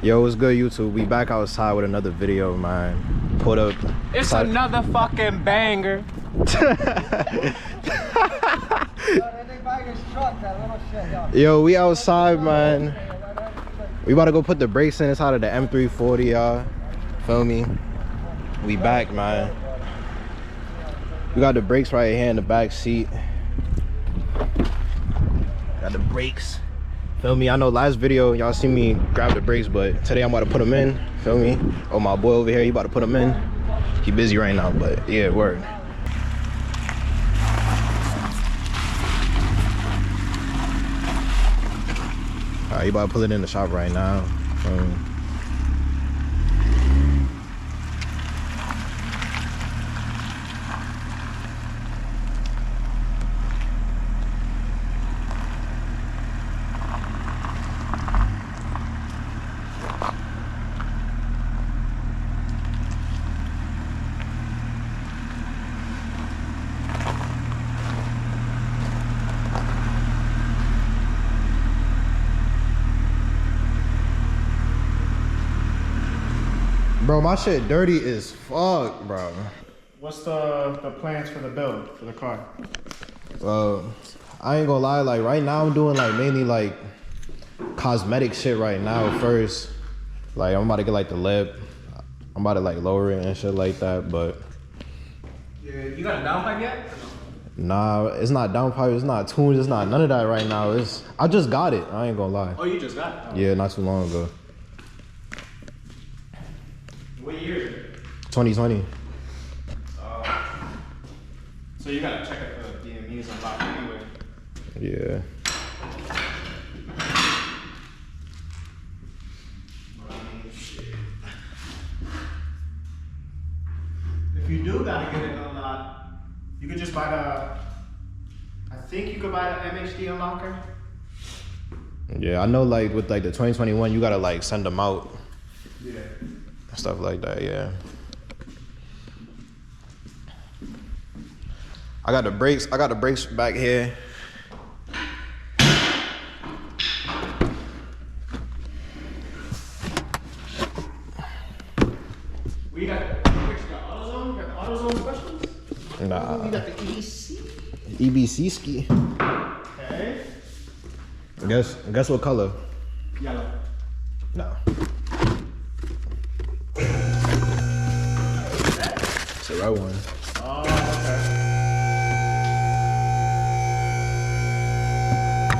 Yo, what's good, YouTube? We back outside with another video, man. Put up. It's another fucking banger. Yo, we outside, man. We about to go put the brakes in inside of the M340, y'all. Feel me? We back, man. We got the brakes right here in the back seat. Got the brakes. Feel me? I know last video y'all see me grab the brakes, but today I'm about to put them in. Feel me? Oh, my boy over here, he about to put them in. He busy right now, but yeah, word. All right, he about to pull it in the shop right now. Bro, my shit dirty as fuck, bro. What's the plans for the build for the car? I ain't gonna lie, like right now I'm doing like mainly like cosmetic shit right now first. Like I'm about to get like the lip. I'm about to like lower it and shit like that, but. Yeah, you got a downpipe yet? Nah, it's not downpipe, it's not tuned, it's not none of that right now. I just got it, I ain't gonna lie. Oh, you just got it? Oh. Yeah, not too long ago. What year is it? 2020. So you gotta check if the DME's unlocked anyway. Yeah. If you do gotta get it unlocked, you could just buy I think you could buy the MHD unlocker. Yeah, I know like with like the 2021, you gotta like send them out. Yeah. Stuff like that, yeah. I got the brakes back here. We got AutoZone? You got the AutoZone specials? Nah. We got the EBC. EBC ski. Okay. Guess what color? Yellow. No. It's the right one. Oh, okay.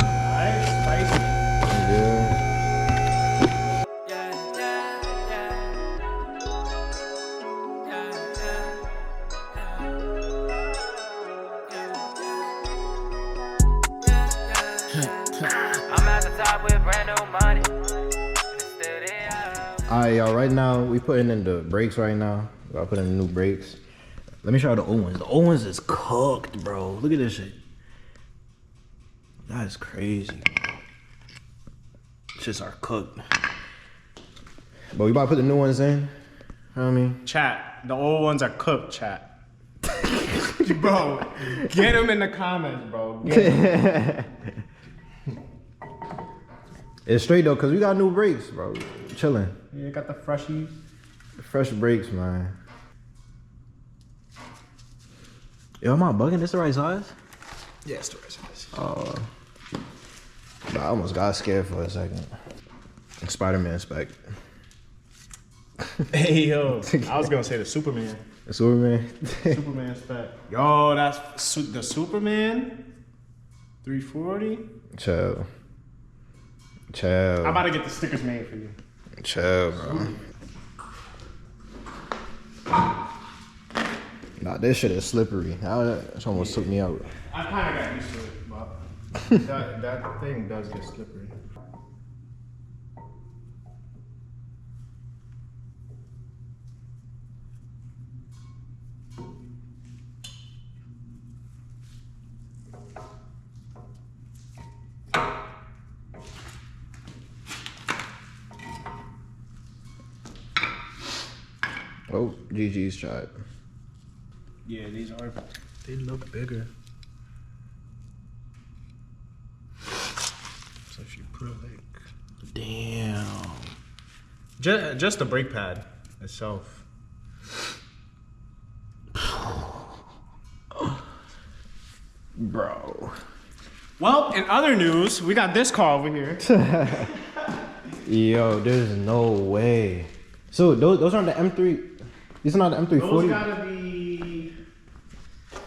Nice, spicy. Yeah. I'm at the top with brand new money. Alright, y'all, right now we putting in the brakes right now. I put in the new brakes. Let me show you the old ones. The old ones is cooked, bro. Look at this shit. That is crazy. Shits are cooked. But we about to put the new ones in. You know what I mean? Chat, the old ones are cooked, chat. Bro, get them in the comments, bro. It's straight though, cause we got new brakes, bro. Chilling. Yeah, got the freshies. Fresh brakes, man. Yo, am I bugging? This the right size? Yeah, it's the right size. Oh. I almost got scared for a second. Spider-Man spec. Hey, yo. I was gonna say the Superman. The Superman? Superman spec. Yo, that's the Superman 340. Chill. I'm about to get the stickers made for you. Chill, bro. Nah, this shit is slippery. That almost took me out. I kind of got used to it, but that thing does get slippery. Oh, GG's tried. Yeah, they look bigger. So if you put it like, Damn. Just the brake pad itself. Bro. Well, in other news, we got this car over here. Yo, there's no way. So those aren't the M3. These are not the M340. Those gotta be.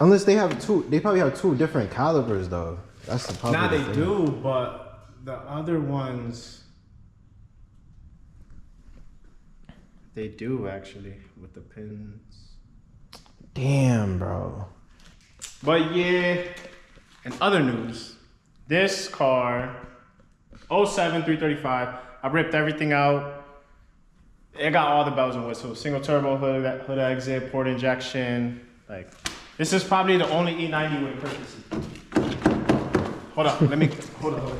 Unless they have two. They probably have two different calibers though. That's the problem. Nah, they do, but the other ones. They do actually with the pins. Damn, bro. But yeah, in other news, this car, 07 335, I ripped everything out. It got all the bells and whistles. Single turbo hood exit, port injection. Like, this is probably the only E90 with courtesy. Hold up, let me, hold up.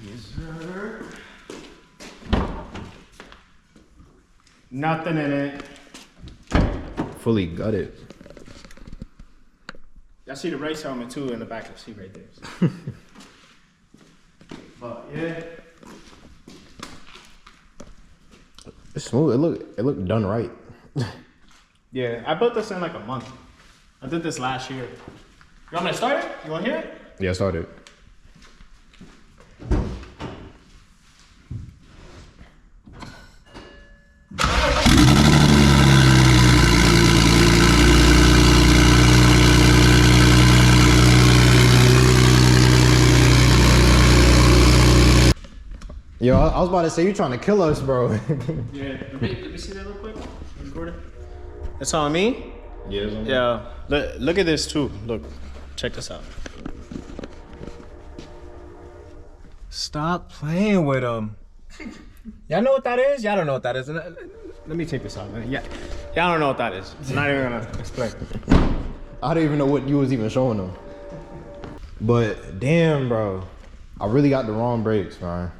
Yes, sir. Nothing in it. Fully gutted. I see the race helmet too in the back of the seat right there. So. But yeah. It's smooth. It looked done right. Yeah, I built this in like a month. I did this last year. You want me to start it? You want to hear it? Yeah, started. Yo, I was about to say you trying to kill us, bro. Yeah. Let me see that real quick. Record it. It's on me? Yeah, it's on me. Yeah. Look at this too. Look. Check this out. Stop playing with them. Y'all know what that is? Y'all don't know what that is. Let me take this out. Yeah. Y'all don't know what that is. I'm not even gonna explain. I don't even know what you was even showing them. But damn, bro. I really got the wrong brakes, man.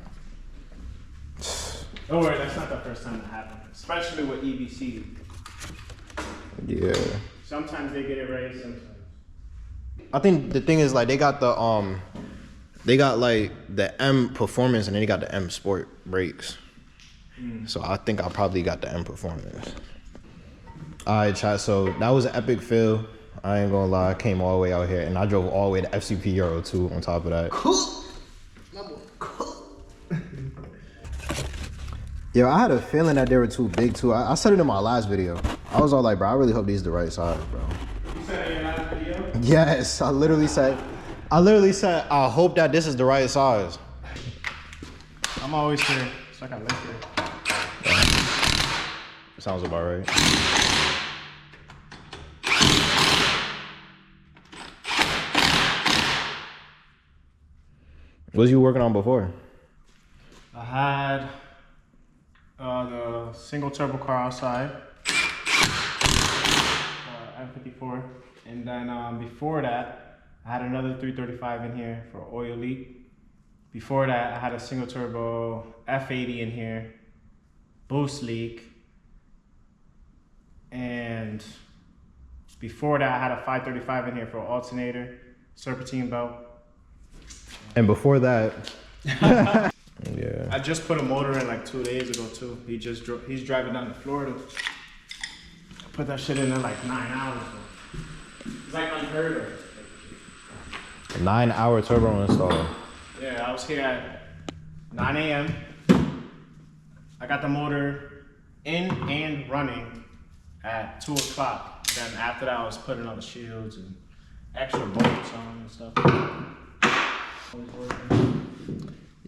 Don't worry, that's not the first time that happened. Especially with EBC. Yeah. Sometimes they get it right, sometimes. I think the thing is like they got like the M Performance and then they got the M Sport brakes. So I think I probably got the M Performance. Alright, chat, so that was an epic fill. I ain't gonna lie, I came all the way out here and I drove all the way to FCP Euro 2 on top of that. Yo, I had a feeling that they were too big too. I said it in my last video. I was all like, bro, I really hope these the right size, bro. You said it in your last video? Yes, I literally said, I hope that this is the right size. I'm always here, so I can live here. Sounds about right. What was you working on before? I had the single turbo car outside, M54, and then before that, I had another 335 in here for oil leak. Before that, I had a single turbo F80 in here, boost leak, and before that, I had a 535 in here for alternator, serpentine belt. And before that, yeah. I just put a motor in like 2 days ago too. He's driving down to Florida. I put that shit in like 9 hours. So. It's like unheard of. 9-hour turbo install. Yeah, I was here at 9 a.m. I got the motor in and running at 2 o'clock. Then after that, I was putting on the shields and extra bolts on and stuff.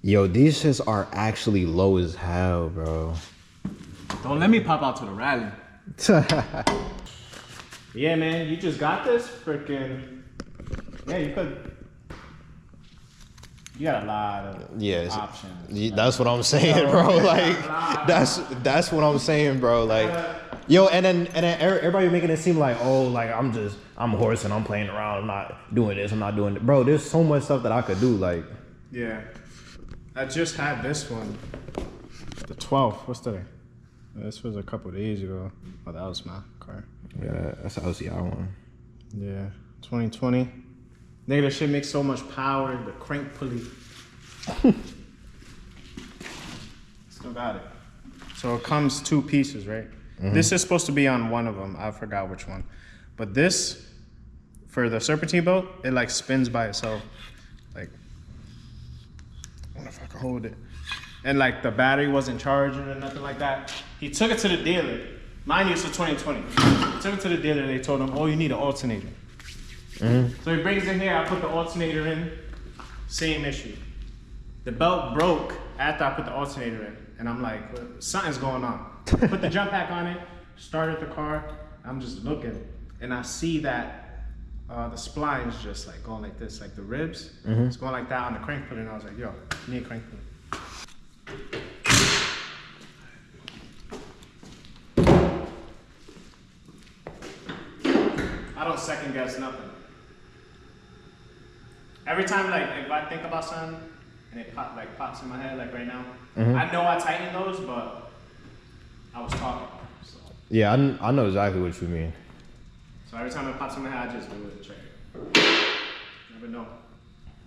Yo, these shits are actually low as hell, bro. Don't let me pop out to the rally. Yeah, man, you just got this freaking. Yeah, you could. You got a lot of options. That's what I'm saying, bro. Like, that's what I'm saying, bro. Like, yo, and then everybody making it seem like, oh, like I'm horsing, I'm playing around, I'm not doing this, I'm not doing it. Bro, there's so much stuff that I could do, like. Yeah. I just had this one. The 12th. What's today? This was a couple days ago. Oh, that was my car. Yeah, that's the LCR one. Yeah. 2020. Nigga, that shit makes so much power. The crank pulley. still got it. So it comes 2 pieces, right? This is supposed to be on one of them. I forgot which one. But this, for the serpentine belt, it like spins by itself. Like, I don't know if I can hold it. And like the battery wasn't charging or nothing like that. He took it to the dealer. Mine used to 2020. He took it to the dealer. They told him, oh, you need an alternator. So he brings it here. I put the alternator in. Same issue. The belt broke after I put the alternator in. And I'm like, something's going on. Put the jump pack on it, started the car. I'm just looking. And I see that the spline's just like going like this, like the ribs. It's going like that on the crank pulley. And I was like, yo, you need a crank pulley. I don't second guess nothing. Every time, like, if I think about something and it pops in my head, like right now, I know I tightened those, but I was talking. So. Yeah, I know exactly what you mean. So every time it pops in my head, I just do it. Check it. Never know.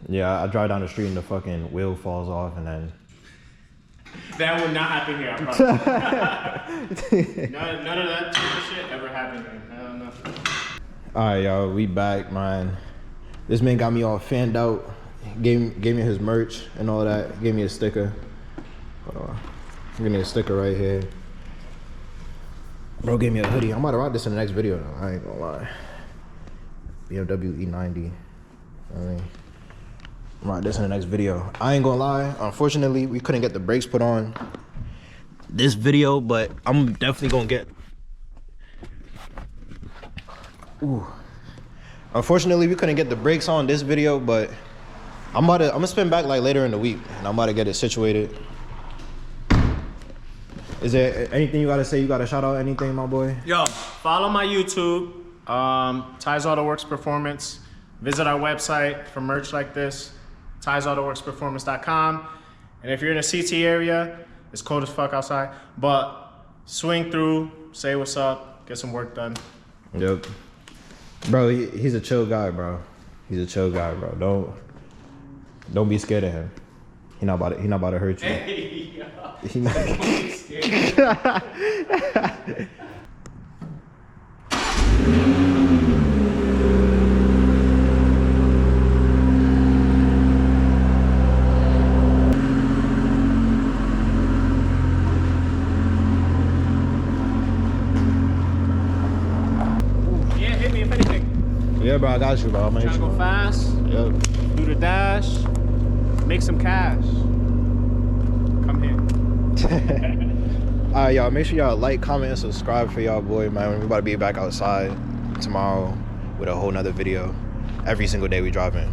Yeah, I drive down the street and the fucking wheel falls off and then. That would not happen here, I promise. none of that type of shit ever happened here. I don't know. Alright, y'all, we back, man. This man got me all fanned out. Gave me his merch and all that. Gave me a sticker. Hold on. Give me a sticker right here. Bro gave me a hoodie. I'm about to rock this in the next video though. I ain't gonna lie. BMW E90. I mean, I'm rock this in the next video. I ain't gonna lie. Unfortunately, we couldn't get the brakes put on this video, but I'm definitely gonna get. Ooh. Unfortunately, we couldn't get the brakes on this video, but I'm gonna spin back like later in the week, and I'm about to get it situated. Is there anything you gotta say? You gotta shout out anything, my boy? Yo, follow my YouTube, Ties Auto Works Performance. Visit our website for merch like this, tiesautoworksperformance.com. And if you're in the CT area, it's cold as fuck outside, but swing through, say what's up, get some work done. Yep. Bro, he's a chill guy, bro. He's a chill guy, bro. Don't be scared of him. He not about to hurt you. Hey, yo. He not Yeah, hit me if anything. Yeah, bro, I got you, bro. I'm Trying to go fast, Yep. do the dash, make some cash. Come here. Alright, y'all, make sure y'all like, comment, and subscribe for y'all boy, man. We about to be back outside tomorrow with a whole nother video. Every single day we driving.